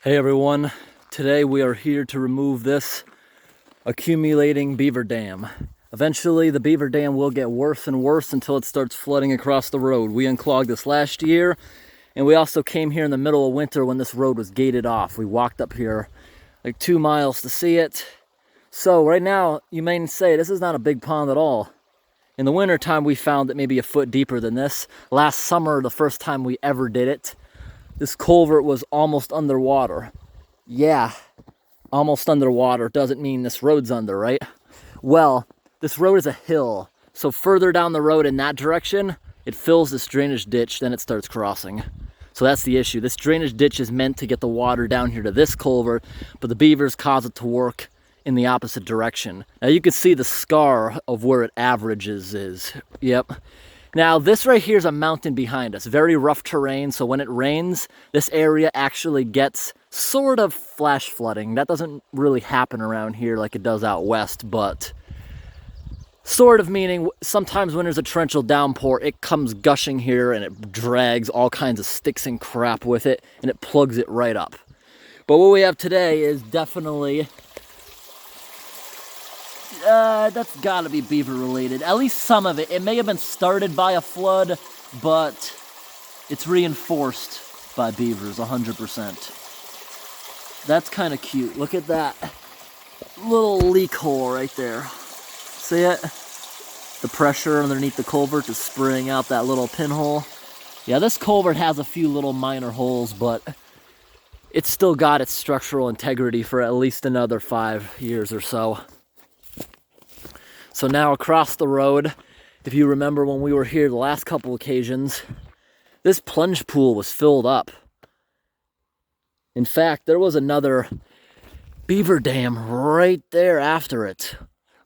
Hey everyone, today we are here to remove this accumulating beaver dam. Eventually the beaver dam will get worse and worse until it starts flooding across the road. We unclogged this last year, and we also came here in the middle of winter when this road was gated off. We walked up here like 2 miles to see it. So right now you may say this is not a big pond at all. In the winter time we found it maybe a foot deeper than this. Last summer, the first time we ever did it, this culvert was almost underwater. Yeah, almost underwater doesn't mean this road's under, right? Well, this road is a hill, so further down the road in that direction, it fills this drainage ditch, then it starts crossing. So that's the issue. This drainage ditch is meant to get the water down here to this culvert, but the beavers cause it to work in the opposite direction. Now you can see the scar of where it averages is. Yep. Now this right here is a mountain behind us, very rough terrain, so when it rains, this area actually gets sort of flash flooding. That doesn't really happen around here like it does out west, but sort of meaning sometimes when there's a torrential downpour, it comes gushing here and it drags all kinds of sticks and crap with it, and it plugs it right up. But what we have today is definitely that's gotta be beaver related. At least some of it. It may have been started by a flood, but it's reinforced by beavers 100%. That's kind of cute. Look at that little leak hole right there. See it? The pressure underneath the culvert is spraying out that little pinhole. Yeah, this culvert has a few little minor holes, but it's still got its structural integrity for at least another 5 years or so. So now across the road, if you remember when we were here the last couple occasions, this plunge pool was filled up. In fact, there was another beaver dam right there after it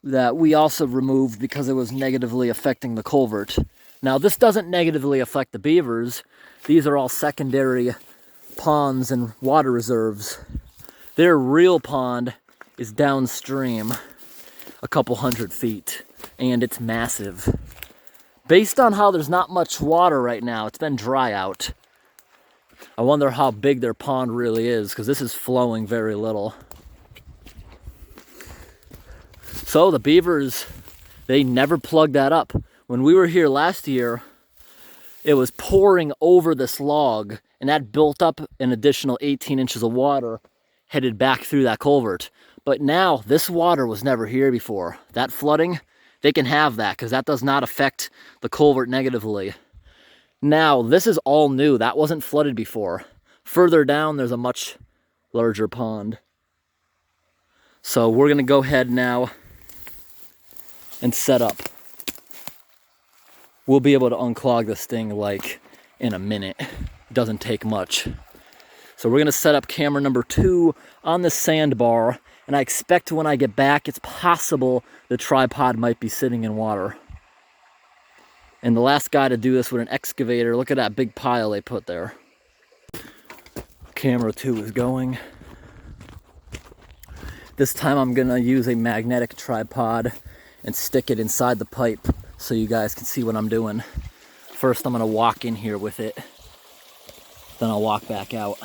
that we also removed because it was negatively affecting the culvert. Now this doesn't negatively affect the beavers. These are all secondary ponds and water reserves. Their real pond is downstream a couple 100 feet, and it's massive. Based on how there's not much water right now, it's been dry out. I wonder how big their pond really is, because this is flowing very little. So the beavers, they never plugged that up. When we were here last year, it was pouring over this log, and that built up an additional 18 inches of water headed back through that culvert. But now, this water was never here before. That flooding, they can have that because that does not affect the culvert negatively. Now, this is all new. That wasn't flooded before. Further down, there's a much larger pond. So we're going to go ahead now and set up. We'll be able to unclog this thing like in a minute. It doesn't take much. So we're going to set up camera number 2 on the sandbar. And I expect when I get back, it's possible the tripod might be sitting in water. And the last guy to do this with an excavator, look at that big pile they put there. Camera 2 is going. This time I'm gonna use a magnetic tripod and stick it inside the pipe so you guys can see what I'm doing. First I'm gonna walk in here with it, then I'll walk back out.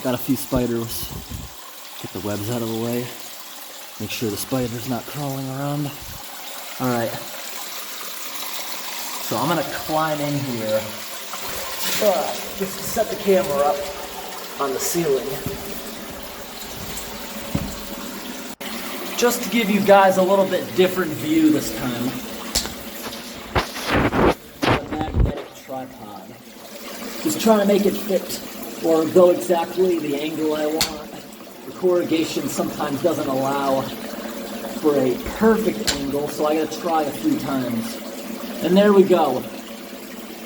Got a few spiders. Get the webs out of the way. Make sure the spider's not crawling around. All right. So I'm gonna climb in here just to set the camera up on the ceiling. Just to give you guys a little bit different view this time. A magnetic tripod. Just trying to make it fit or go exactly the angle I want. The corrugation sometimes doesn't allow for a perfect angle, so I gotta try a few times. And there we go.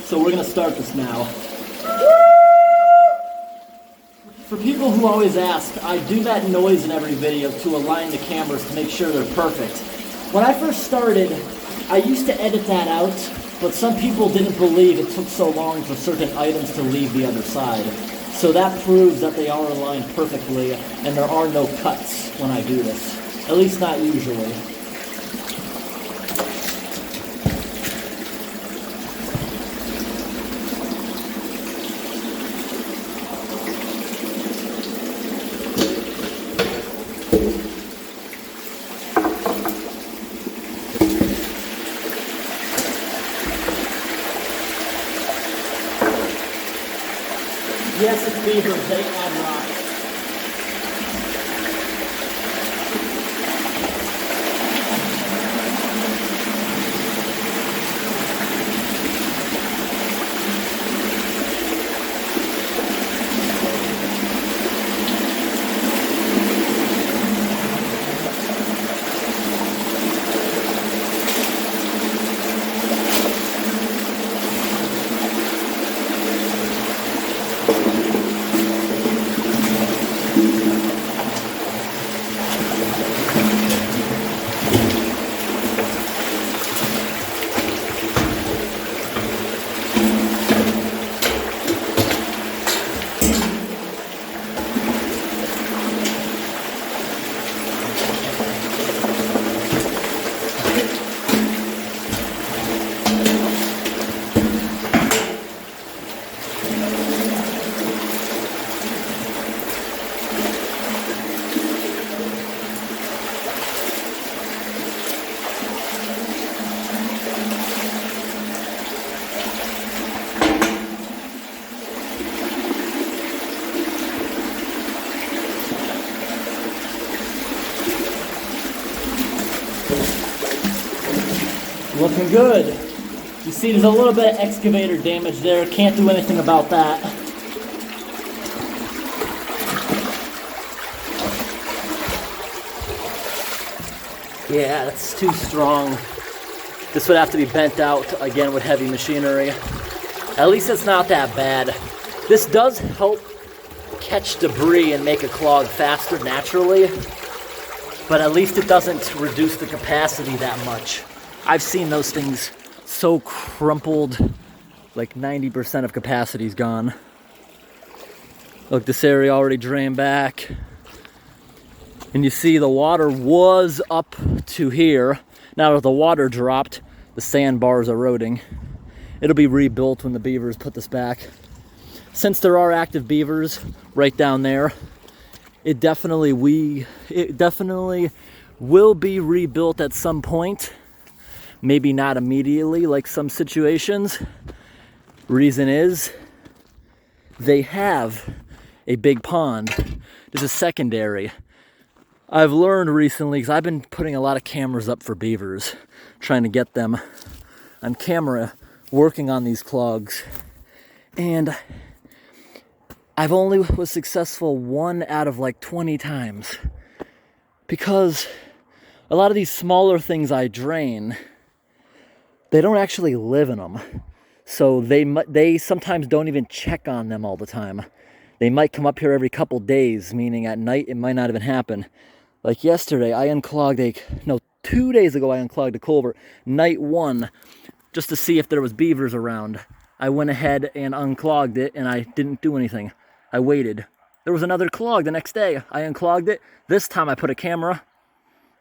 So we're gonna start this now. For people who always ask, I do that noise in every video to align the cameras to make sure they're perfect. When I first started, I used to edit that out, but some people didn't believe it took so long for certain items to leave the other side. So that proves that they are aligned perfectly and there are no cuts when I do this. At least not usually. Yes, it's beavers, they add rocks. Looking good. You see there's a little bit of excavator damage there. Can't do anything about that. Yeah, that's too strong. This would have to be bent out again with heavy machinery. At least it's not that bad. This does help catch debris and make a clog faster naturally, but at least it doesn't reduce the capacity that much. I've seen those things so crumpled, like 90% of capacity's gone. Look, this area already drained back. And you see the water was up to here. Now that the water dropped, the sandbar is eroding. It'll be rebuilt when the beavers put this back. Since there are active beavers right down there, it definitely will be rebuilt at some point. Maybe not immediately, like some situations. Reason is, they have a big pond. There's a secondary. I've learned recently, because I've been putting a lot of cameras up for beavers, trying to get them on camera, working on these clogs. And I've only was successful 1 out of like 20 times. Because a lot of these smaller things I drain, they don't actually live in them. So they sometimes don't even check on them all the time. They might come up here every couple days, meaning at night it might not even happen. Like yesterday, I unclogged 2 days ago I unclogged a culvert, night 1, just to see if there was beavers around. I went ahead and unclogged it and I didn't do anything. I waited. There was another clog the next day. I unclogged it. This time I put a camera.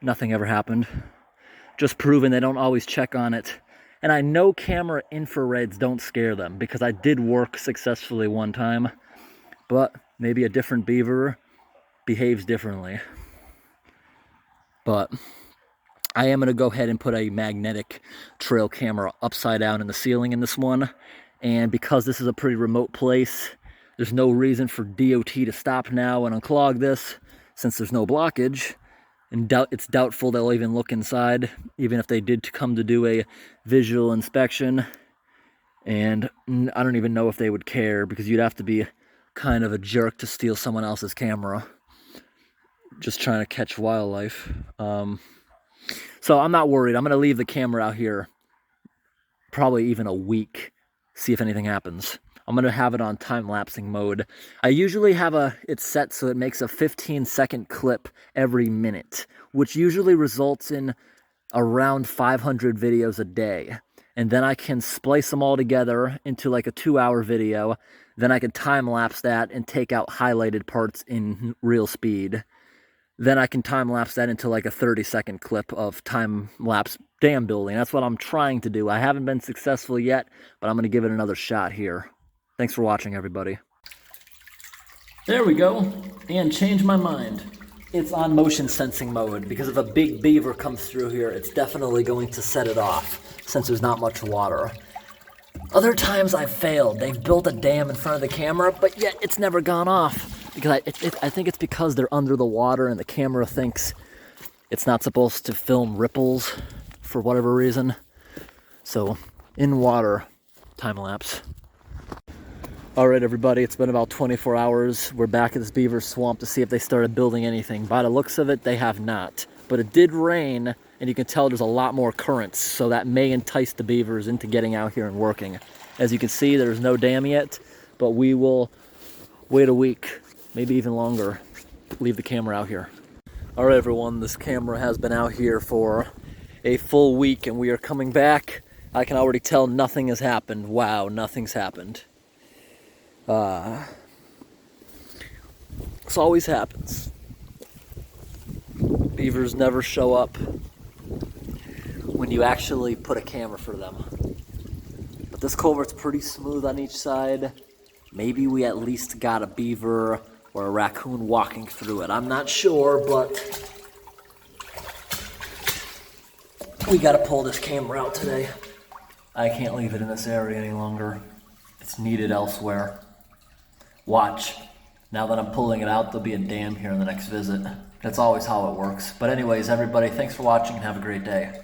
Nothing ever happened. Just proving they don't always check on it. And I know camera infrareds don't scare them because I did work successfully one time, but maybe a different beaver behaves differently. But I am going to go ahead and put a magnetic trail camera upside down in the ceiling in this one. And because this is a pretty remote place, there's no reason for DOT to stop now and unclog this since there's no blockage. And it's doubtful they'll even look inside, even if they did come to do a visual inspection. And I don't even know if they would care, because you'd have to be kind of a jerk to steal someone else's camera. Just trying to catch wildlife. So I'm not worried. I'm going to leave the camera out here probably even a week, see if anything happens. I'm going to have it on time-lapsing mode. I usually have it set so it makes a 15-second clip every minute, which usually results in around 500 videos a day. And then I can splice them all together into like a 2-hour video. Then I can time-lapse that and take out highlighted parts in real speed. Then I can time-lapse that into like a 30-second clip of time-lapse dam building. That's what I'm trying to do. I haven't been successful yet, but I'm going to give it another shot here. Thanks for watching, everybody. There we go. And change my mind. It's on motion sensing mode, because if a big beaver comes through here, it's definitely going to set it off, since there's not much water. Other times I've failed. They've built a dam in front of the camera, but yet it's never gone off. Because I think it's because they're under the water and the camera thinks it's not supposed to film ripples for whatever reason. So, in water, time lapse. All right, everybody, it's been about 24 hours. We're back at this beaver swamp to see if they started building anything. By the looks of it, they have not. But it did rain, and you can tell there's a lot more currents, so that may entice the beavers into getting out here and working. As you can see, there's no dam yet, but we will wait a week, maybe even longer, leave the camera out here. All right, everyone, this camera has been out here for a full week, and we are coming back. I can already tell nothing has happened. Wow, nothing's happened. This always happens. Beavers never show up when you actually put a camera for them. But this culvert's pretty smooth on each side. Maybe we at least got a beaver or a raccoon walking through it. I'm not sure, but we gotta pull this camera out today. I can't leave it in this area any longer. It's needed elsewhere. Watch. Now that I'm pulling it out, there'll be a dam here in the next visit. That's always how it works. But anyways, everybody, thanks for watching and have a great day.